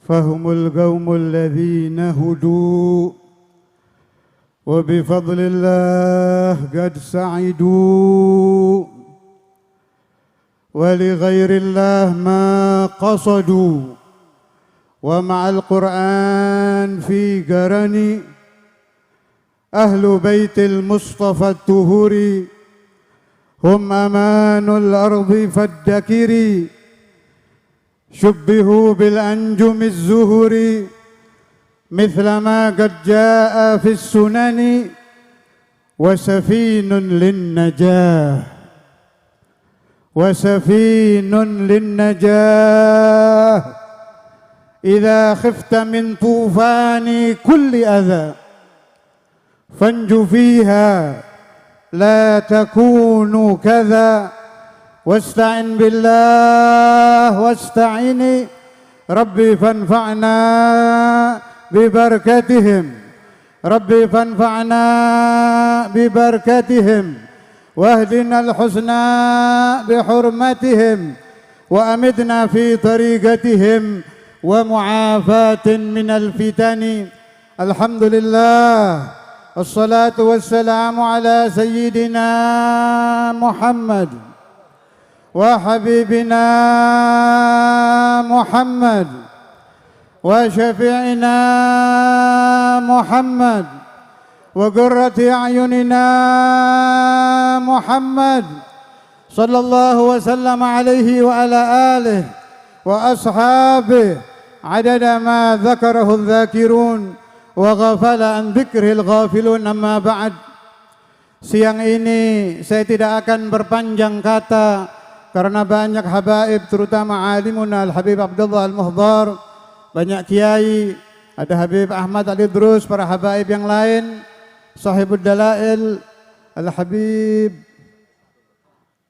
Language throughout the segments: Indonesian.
فهم القوم الذين هدوا وبفضل الله قد سعدوا ولغير الله ما قصدوا ومع القرآن في قرن أهل بيت المصطفى الطهور هم أمان الأرض فالدكر شبهوا بالأنجم الزهر مثلما قد جاء في السنن وسفين للنجاة إذا خفت من طوفان كل أذى فانج فيها لا تكون كذا واستعن بالله واستعيني ربي فانفعنا ببركتهم واهدنا الحسنى بحرمتهم وأمدنا في طريقتهم ومعافاة من الفتن. الحمد لله الصلاة والسلام على سيدنا محمد وحبيبنا محمد وشفيعنا محمد وقرة أعيننا محمد صلى الله وسلم عليه وعلى آله وأصحابه عدد ما ذكره الذاكرون وغفل عن ذكره الغافلون. أما بعد, siang ini saya tidak akan berpanjang kata karena banyak habaib, terutama alimuna Al-Habib Abdullah Al-Muhdhar, banyak kiai, ada Habib Ahmad Al-Idrus, para habaib yang lain, Sahibud Dalail Al-Habib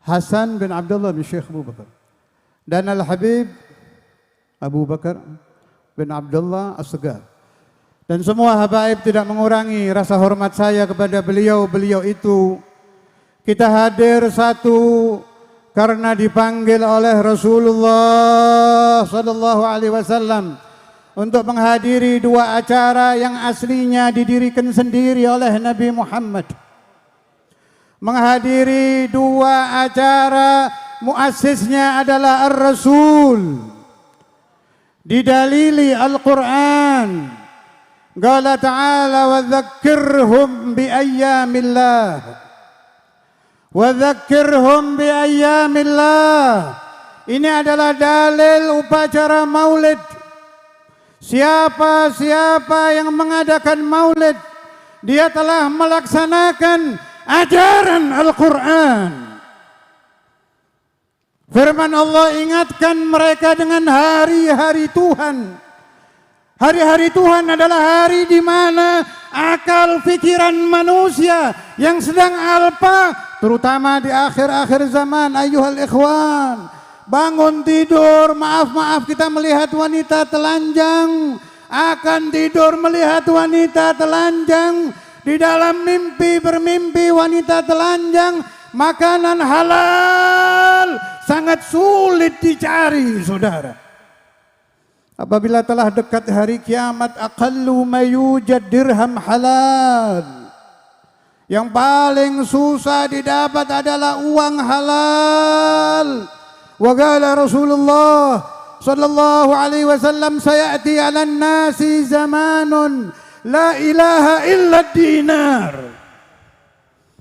Hasan bin Abdullah bin Syekh Abu Bakar, dan Al-Habib Abu Bakar bin Abdullah As-Segar. Dan semua habaib tidak mengurangi rasa hormat saya kepada beliau-beliau itu. Kita hadir satu karena dipanggil oleh Rasulullah sallallahu alaihi wasallam untuk menghadiri dua acara yang aslinya didirikan sendiri oleh Nabi Muhammad. Menghadiri dua acara muassisnya adalah Ar-Rasul. Didalili Al-Quran. Qala ta'ala wa dzakkirhum bi ayyamillah. Wa dzakkirhum bi ayyamillah. Ini adalah dalil upacara maulid. Siapa yang mengadakan maulid, dia telah melaksanakan ajaran Al-Quran. Firman Allah ingatkan mereka dengan hari-hari Tuhan. Hari-hari Tuhan adalah hari di mana akal pikiran manusia yang sedang alpa, terutama di akhir-akhir zaman, ayyuhal ikhwan. Bangun tidur, maaf kita melihat wanita telanjang, akan tidur melihat wanita telanjang, di dalam mimpi bermimpi wanita telanjang. Makanan halal sangat sulit dicari, saudara. Apabila telah dekat hari kiamat, aqallu ma yujad dirham halal. Yang paling susah didapat adalah uang halal. Wa qala Rasulullah sallallahu alaihi wasallam, sayati 'alan nasi zamanun la ilaha illa dinar.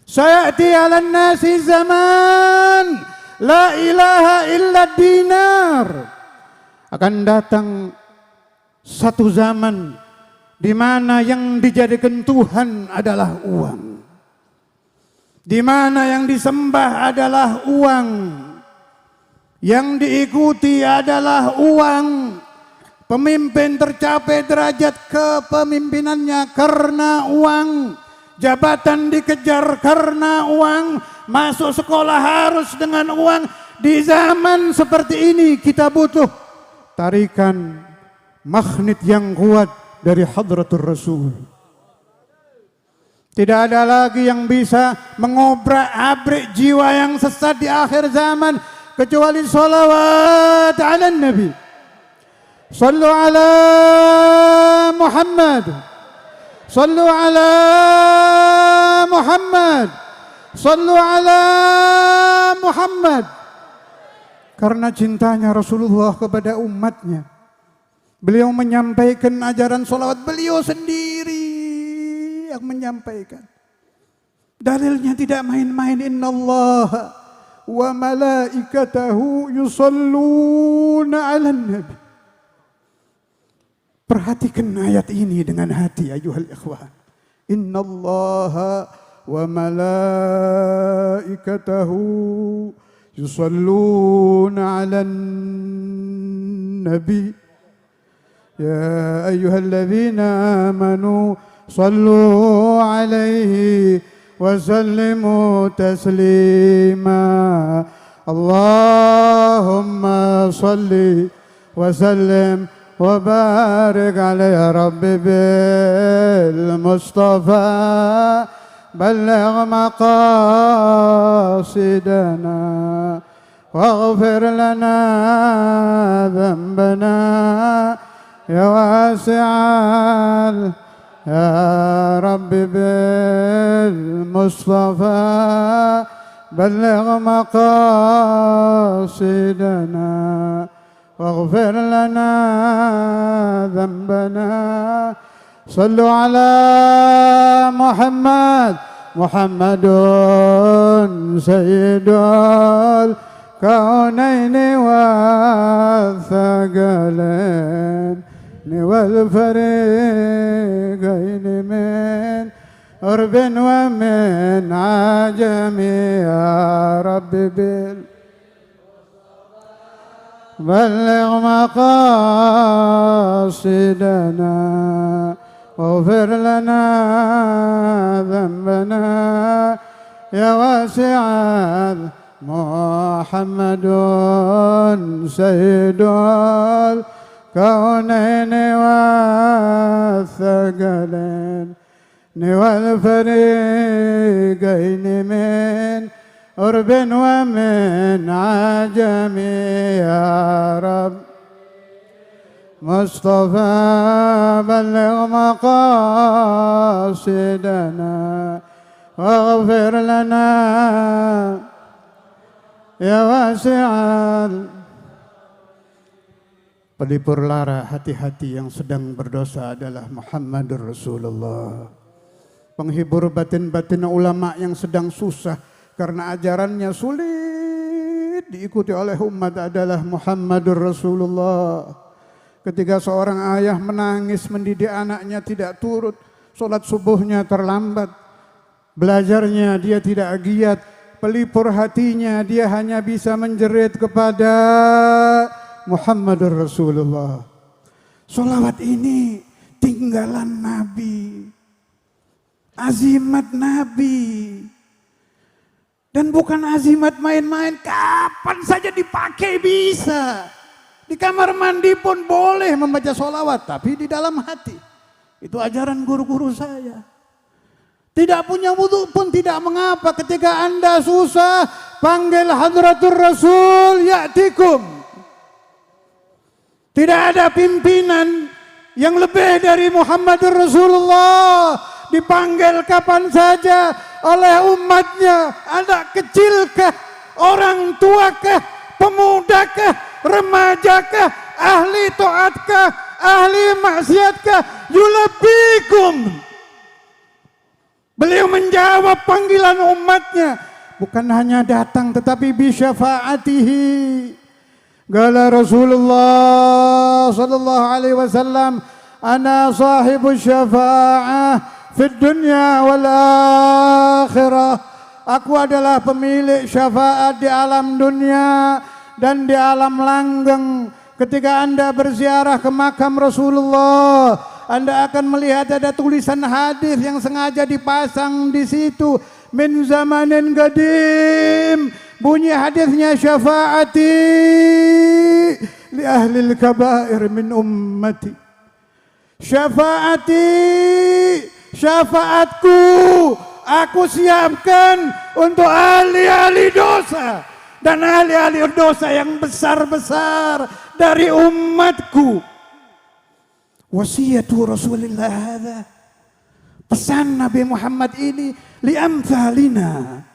Sayati 'alan nasi zaman la ilaha illa dinar. Akan datang satu zaman di mana yang dijadikan Tuhan adalah uang, di mana yang disembah adalah uang, yang diikuti adalah uang. Pemimpin tercapai derajat kepemimpinannya karena uang, jabatan dikejar karena uang, masuk sekolah harus dengan uang. Di zaman seperti ini kita butuh tarikan magnet yang kuat dari hadratur Rasul. Tidak ada lagi yang bisa mengobrak-abrik jiwa yang sesat di akhir zaman kecuali salawat ala Nabi. صلوا على محمد صلوا على محمد صلوا على محمد. Karena cintanya Rasulullah kepada umatnya, beliau menyampaikan ajaran salawat, beliau sendiri yang menyampaikan. Dalilnya tidak main-main. Innallaha wa malaikatahu yusalluna 'alan nabi. Perhatikan ayat ini dengan hati ayuhal ikhwan. Innallaha wa malaikatahu yusalluna 'alan nabi. Ya ayyuhalladzina amanu sallu 'alaihi wa sallimu taslima. Allahumma salli wa sallim wa barik 'ala ya rabbi bil mustafa balligh maqasidana waghfir lana dhanbana ya wasi'al ya rabbi bil mustafa balligh maqasidana waghfir lana dhanbana. Sallu ala Muhammad Muhammadun sayyidul kaunaini wa thaqalain wal fariqain min urbin wa min ajami ya rabbi bil balligh maqasidana waghfir lana dhanbana ya wasi'al Muhammadun sayyidul kaunaini wa thaqalain wal fariqain min urbin wa min ajami ya Rabb Mustafa balligh maqasidana waghfir lana ya wasi'al. Pelipur lara hati-hati yang sedang berdosa adalah Muhammadur Rasulullah. Penghibur batin-batin ulama yang sedang susah karena ajarannya sulit diikuti oleh umat adalah Muhammadur Rasulullah. Ketika seorang ayah menangis mendidik anaknya tidak turut, sholat subuhnya terlambat, belajarnya dia tidak giat, pelipur hatinya dia hanya bisa menjerit kepada Muhammadur Rasulullah. Sholawat ini tinggalan Nabi, azimat Nabi. Dan bukan azimat main-main, kapan saja dipakai bisa. Di kamar mandi pun boleh membaca sholawat, tapi di dalam hati. Itu ajaran guru-guru saya. Tidak punya wudu pun tidak mengapa. Ketika Anda susah, panggil Hadratur Rasul ya'tikum. Tidak ada pimpinan yang lebih dari Muhammadur Rasulullah. Dipanggil kapan saja oleh umatnya. Anak kecilkah, orang tuakah, pemudakah, remajakah, ahli taatkah, ahli maksiatkah, yulabikum. Beliau menjawab panggilan umatnya, bukan hanya datang tetapi bisyafaatihi. Qala Rasulullah sallallahu alaihi wasallam, ana sahibu syafa'ah fid dunya wal akhirah. Aku adalah pemilik syafaat di alam dunia dan di alam langgeng. Ketika Anda berziarah ke makam Rasulullah, Anda akan melihat ada tulisan hadis yang sengaja dipasang di situ. Min zamanin qadim. Bunyi hadisnya, syafaati li ahlil kabair min ummati. Syafaati, syafaatku aku siapkan untuk ahli-ahli dosa dan ahli-ahli dosa yang besar-besar dari umatku. Wasiyatu Rasulillah hadza. Pesan Nabi Muhammad ini liamthalina.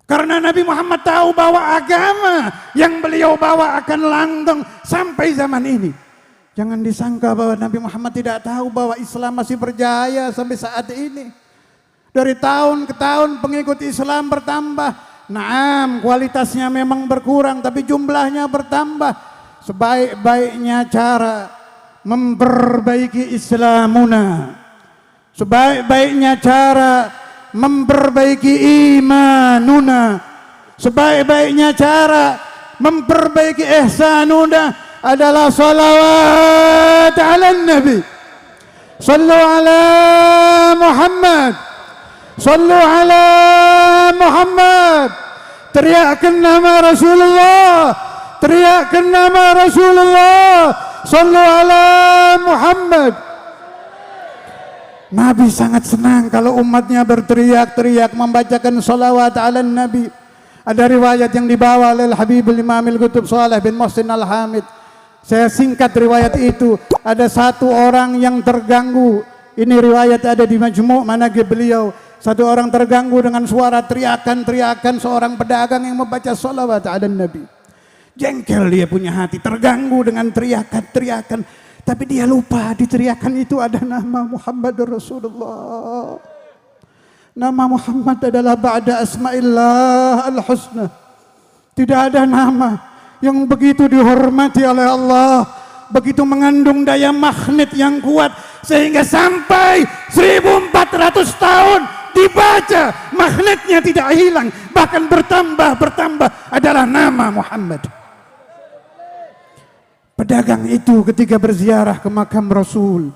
Karena Nabi Muhammad tahu bahwa agama yang beliau bawa akan langgeng sampai zaman ini. Jangan disangka bahwa Nabi Muhammad tidak tahu bahwa Islam masih berjaya sampai saat ini. Dari tahun ke tahun pengikut Islam bertambah. Naam, kualitasnya memang berkurang tapi jumlahnya bertambah. Sebaik-baiknya cara memperbaiki Islamuna. Sebaik-baiknya cara memperbaiki imanuna, sebaik-baiknya cara memperbaiki ihsanuna adalah salawat ala nabi. Sallu ala Muhammad, sallu ala Muhammad. Teriakkan nama Rasulullah, teriakkan nama Rasulullah. Sallu ala Muhammad. Nabi sangat senang kalau umatnya berteriak-teriak membacakan salawat ala Nabi. Ada riwayat yang dibawa oleh Habibul Imamil Qutub Saleh bin Muhsin Al-Hamid. Saya singkat riwayat itu. Ada satu orang yang terganggu. Ini riwayat ada di Majmu' Manaqib beliau. Satu orang terganggu dengan suara teriakan-teriakan seorang pedagang yang membaca salawat ala Nabi. Jengkel dia punya hati, terganggu dengan teriakan-teriakan. Tapi dia lupa diteriakan itu ada nama Muhammad Rasulullah. Nama Muhammad adalah ba'da asma'illah al-husna. Tidak ada nama yang begitu dihormati oleh Allah, begitu mengandung daya magnet yang kuat sehingga sampai 1400 tahun dibaca magnetnya tidak hilang, bahkan bertambah adalah nama Muhammad. Pedagang itu ketika berziarah ke makam Rasul,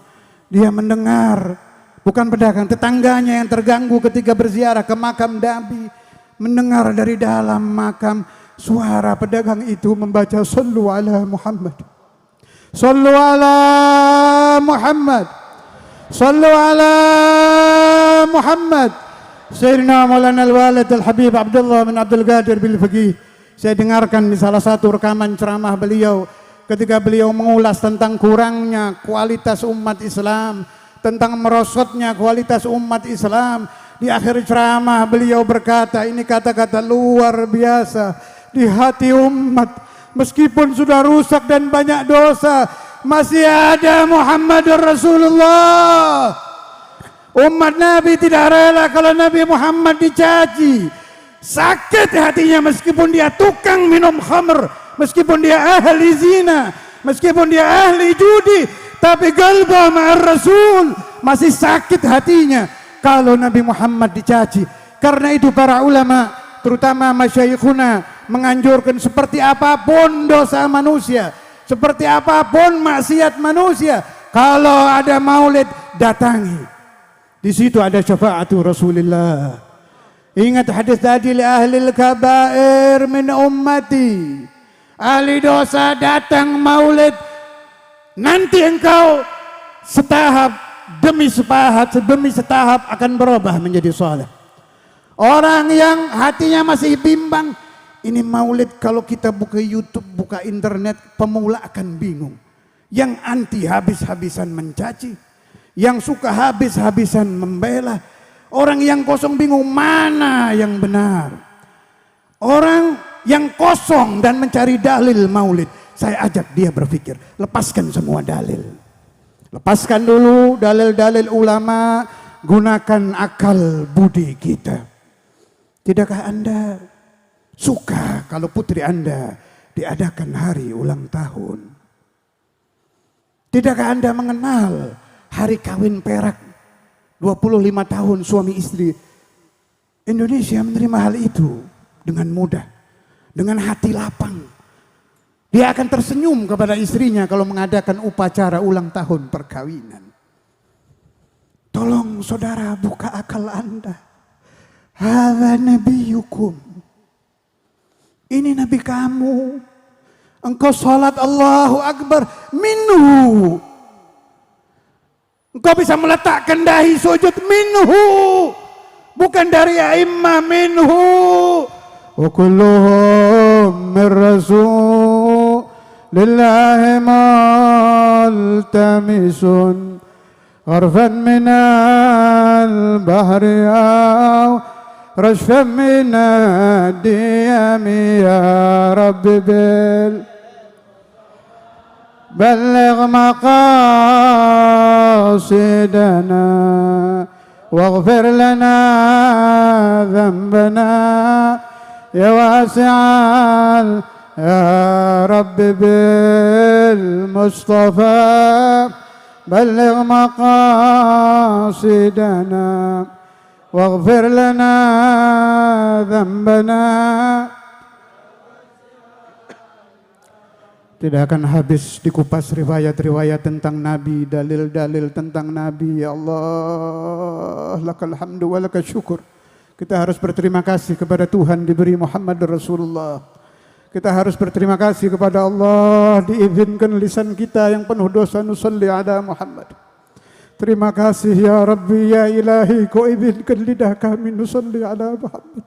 dia mendengar, bukan pedagang, tetangganya yang terganggu ketika berziarah ke makam Nabi, mendengar dari dalam makam suara pedagang itu membaca sallu ala Muhammad, sallu ala Muhammad, sallu ala Muhammad. Sayyidina Maulana Al-Walid Al-Habib Abdullah bin Abdul Qadir bil Faqih, saya dengarkan di salah satu rekaman ceramah beliau ketika beliau mengulas tentang kurangnya kualitas umat Islam, tentang merosotnya kualitas umat Islam. Di akhir ceramah beliau berkata, ini kata-kata luar biasa, di hati umat meskipun sudah rusak dan banyak dosa, masih ada Muhammadur Rasulullah. Umat Nabi tidak rela kalau Nabi Muhammad dicaci. Sakit hatinya meskipun dia tukang minum khamr, meskipun dia ahli zina, meskipun dia ahli judi, tapi qalba ma'ar Rasul, masih sakit hatinya kalau Nabi Muhammad dicaci. Karena itu para ulama, terutama masyayikhuna, menganjurkan seperti apapun dosa manusia, seperti apapun maksiat manusia, kalau ada maulid datangi. Di situ ada syafaatu Rasulullah. Ingat hadis tadi, li ahlil kabair min ummati. Ahli dosa datang maulid, nanti engkau setahap demi setahap akan berubah menjadi saleh. Orang yang hatinya masih bimbang, ini maulid kalau kita buka YouTube, buka internet, pemula akan bingung. Yang anti habis-habisan mencaci, yang suka habis-habisan membela. Orang yang kosong bingung mana yang benar. Orang yang kosong dan mencari dalil maulid, saya ajak dia berpikir, lepaskan semua dalil. Lepaskan dulu dalil-dalil ulama, gunakan akal budi kita. Tidakkah Anda suka kalau putri Anda diadakan hari ulang tahun? Tidakkah Anda mengenal hari kawin perak 25 tahun suami istri? Indonesia menerima hal itu dengan mudah, dengan hati lapang. Dia akan tersenyum kepada istrinya kalau mengadakan upacara ulang tahun perkawinan. Tolong saudara buka akal Anda. Hadza nabiyukum. Ini nabi kamu. Engkau salat Allahu Akbar minhu. Engkau bisa meletakkan dahi sujud minhu, bukan dari a'immah, minhu. Wa kulluhum min rasulillahi mal ملتمس غرفا من البحر أو رشفا من الديم يا رب بلغ مقاصدنا واغفر لنا ذنبنا يا واسع يا رب بالمصطفى بلغ مقاصدنا واغفر لنا ذنبنا. Tidak akan habis dikupas riwayat-riwayat tentang Nabi, dalil-dalil tentang Nabi. Ya Allah, lakal hamdu wa lakal syukur. Kita harus berterima kasih kepada Tuhan diberi Muhammad Rasulullah. Kita harus berterima kasih kepada Allah diizinkan lisan kita yang penuh dosa nusalli ala Muhammad. Terima kasih ya Rabbi ya Ilahi, kau izinkan lidah kami nusalli ala Muhammad.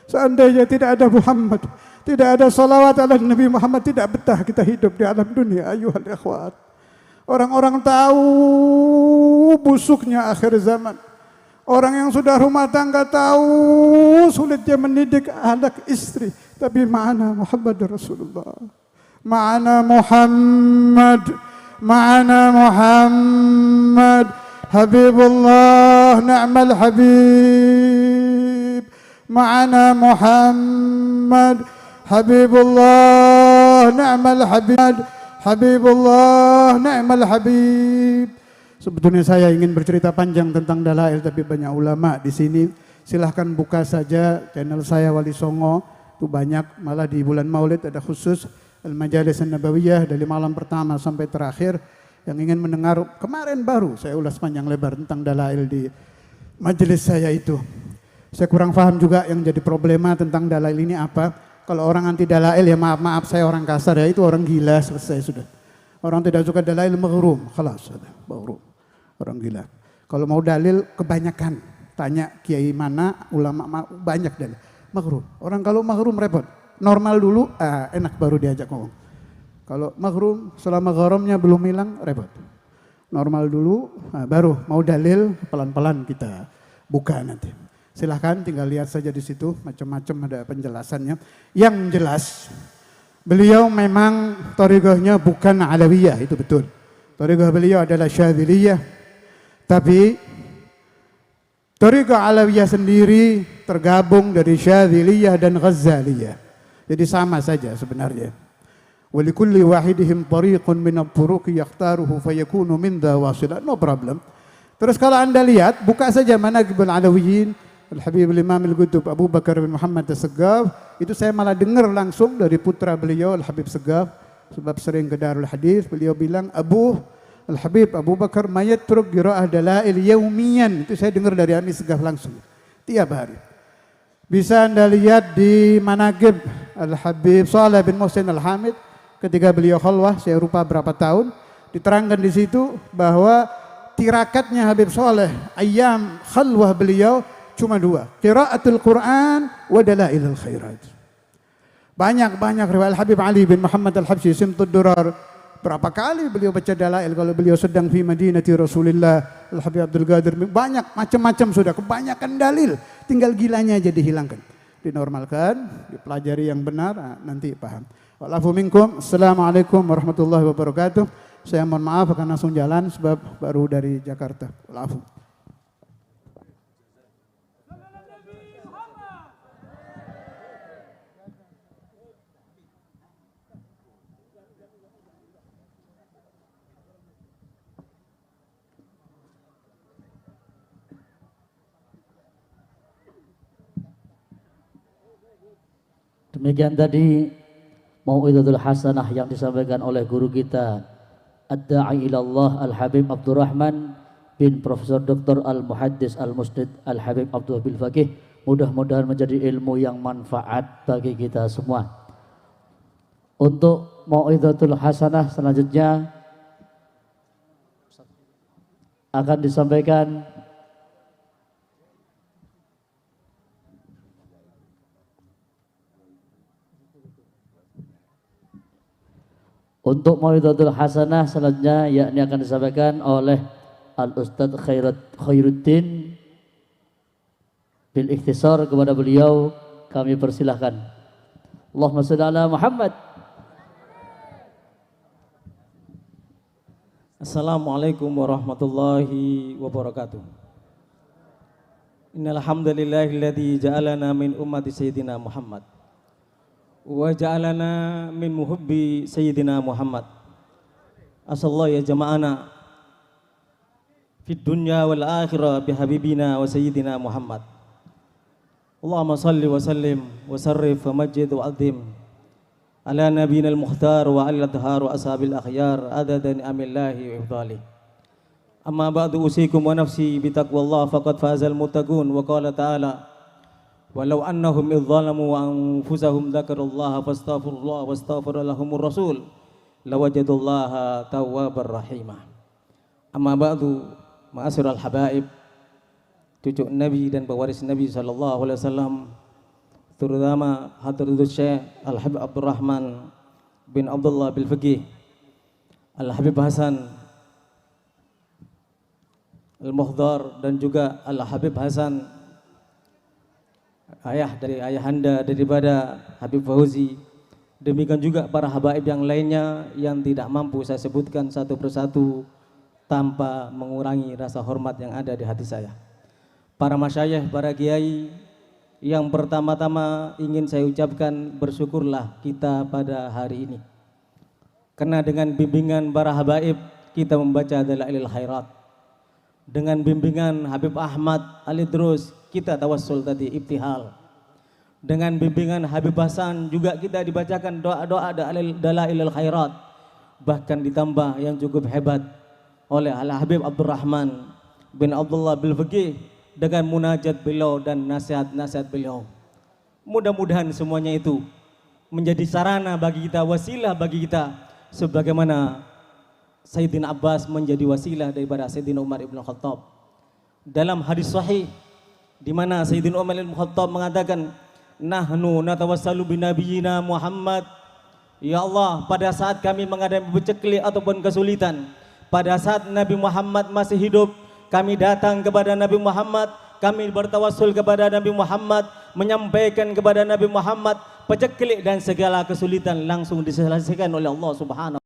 Seandainya tidak ada Muhammad, tidak ada salawat ala Nabi Muhammad, tidak betah kita hidup di alam dunia. Ayuhal ikhwat, orang-orang tahu busuknya akhir zaman. Orang yang sudah rumah tangga tahu sulitnya mendidik anak istri. Tapi ma'ana Muhammad Rasulullah, ma'ana Muhammad, ma'ana Muhammad Habibullah ni'mal habib, ma'ana Muhammad Habibullah ni'mal habib, Habibullah ni'mal habib. Sebetulnya saya ingin bercerita panjang tentang dalail, tapi banyak ulama di sini. Silahkan buka saja channel saya Wali Songo, itu banyak. Malah di bulan Maulid ada khusus Al-Majalis An-Nabawiyah dari malam pertama sampai terakhir. Yang ingin mendengar, kemarin baru saya ulas panjang lebar tentang dalail di majelis saya itu. Saya kurang paham juga yang jadi problema tentang dalail ini apa. Kalau orang anti dalail ya maaf saya orang kasar ya, itu orang gila, selesai sudah. Orang tidak suka dalail maghrum, khalas, maghrum. Orang gila. Kalau mau dalil kebanyakan, tanya kiai mana, ulama banyak dalil. Maghrum. Orang kalau maghrum repot. Normal dulu, enak baru diajak ngomong. Kalau maghrum selama gharamnya belum hilang, repot. Normal dulu, baru mau dalil pelan-pelan kita buka nanti. Silahkan tinggal lihat saja di situ, macam-macam ada penjelasannya. Yang jelas, beliau memang thariqahnya bukan Alawiyah, itu betul. Thariqah beliau adalah Syadziliyah. Tapi thariqah Alawiyah sendiri tergabung dari Syadziliyah dan Ghazaliyah. Jadi sama saja sebenarnya. Walikulli wahidihim tariqun min at-turuq yakhtaruhu fayakunu min dha wasila. No problem. Terus kalau Anda lihat, buka saja Manaqibul Alawiyyin Al-Habib Al-Imam Al-Qutb Abu Bakar bin Muhammad As-Saggaf. Itu saya malah dengar langsung dari putra beliau Al-Habib Saggaf, sebab sering ke Darul Hadis. Beliau bilang Al-Habib Abu Bakar mayatruk qira'ah dalail yaumiyan. Itu saya dengar dari Ami Saggaf langsung tiap hari. Bisa Anda lihat di Manaqib Al-Habib Shalih bin Muhsin Al-Hamid ketika beliau khalwah, saya lupa berapa tahun, diterangkan di situ bahwa tirakatnya Habib Shalih ayam khalwah beliau cuma dua, qiraatul Quran wa dalailul khairat. Banyak riwayat Habib Ali bin Muhammad Al-Habsyi Simtud Durar. Berapa kali beliau baca dalail kalau beliau sedang fi Madinati Rasulillah. Al-Habib Abdul Qadir, banyak macam-macam sudah, kebanyakan dalil, tinggal gilanya aja dihilangkan, dinormalkan, dipelajari yang benar, nanti paham. Wa'alafu minkum, assalamualaikum warahmatullahi wabarakatuh. Saya mohon maaf akan langsung jalan sebab baru dari Jakarta. Wa'alafu. Demikian tadi Mau'izatul Hasanah yang disampaikan oleh guru kita Ad-Da'i ilallah Al-Habib Abdurrahman bin Profesor Dr. Al-Muhaddis Al-Musnid Al-Habib Abdul Bil Faqih. Mudah-mudahan menjadi ilmu yang manfaat bagi kita semua. Untuk Mau'izatul Hasanah selanjutnya akan disampaikan Untuk Mau'izatul Hasanah selanjutnya yakni akan disampaikan oleh Al-Ustadz Khairuddin. Bil ikhtisar kepada beliau kami persilahkan. Allahumma shalli ala Muhammad. Assalamualaikum warahmatullahi wabarakatuh. Innal hamdalillahilladzi ja'alana min ummati sayyidina Muhammad wa ja'alana min muhibbi sayyidina Muhammad. Asallahu ya jama'ana fid dunya wal akhirah bi habibina wa sayyidina Muhammad. Allahumma salli wa sallim wa sarrif wa majid wa azim ala nabiyina al-mukhtar wa ala adhar wa ashabil akhyar adada ni'amillahi wa ifdali. Amma ba'du usikum wa nafsi bitaqwallah faqad fazal muttaqun wa qala ta'ala walau annahum idzalamu wa anfusahum dzakarullaha fastaghfirullah wastaghfara lahumur rasul lawajadullaha tawwabar rahimah. Amma ba'du ma'asyiral habaib, cucu Nabi dan pewaris Nabi sallallahu alaihi wasallam, terutama Hadratus Syekh Al-Habib Abdurrahman bin Abdullah bil Fiqih Al-Habib Hasan Al-Muhdar, dan juga Al-Habib Hasan ayah dari ayahanda daripada Habib Fauzi. Demikian juga para habaib yang lainnya yang tidak mampu saya sebutkan satu persatu tanpa mengurangi rasa hormat yang ada di hati saya. Para masyayikh, para kiai, yang pertama-tama ingin saya ucapkan bersyukurlah kita pada hari ini, karena dengan bimbingan para habaib kita membaca Dalailul Khairat. Dengan bimbingan Habib Ahmad Al-Idrus kita tawassul tadi ibtihal. Dengan bimbingan Habib Hasan juga kita dibacakan doa-doa Dalailul Khairat. Bahkan ditambah yang cukup hebat oleh Al-Habib Abdurrahman bin Abdullah bil Fiqih dengan munajat beliau dan nasihat-nasihat beliau. Mudah-mudahan semuanya itu menjadi sarana bagi kita, wasilah bagi kita, sebagaimana Sayyidina Abbas menjadi wasilah daripada Sayyidina Umar ibn Khattab. Dalam hadis sahih di mana Sayyidina Umar ibn Khattab mengatakan, nahnu natawassalu binabiyyina Muhammad. Ya Allah, pada saat kami menghadapi peceklik ataupun kesulitan, pada saat Nabi Muhammad masih hidup, kami datang kepada Nabi Muhammad, kami bertawassul kepada Nabi Muhammad, menyampaikan kepada Nabi Muhammad peceklik dan segala kesulitan langsung diselesaikan oleh Allah Subhanahu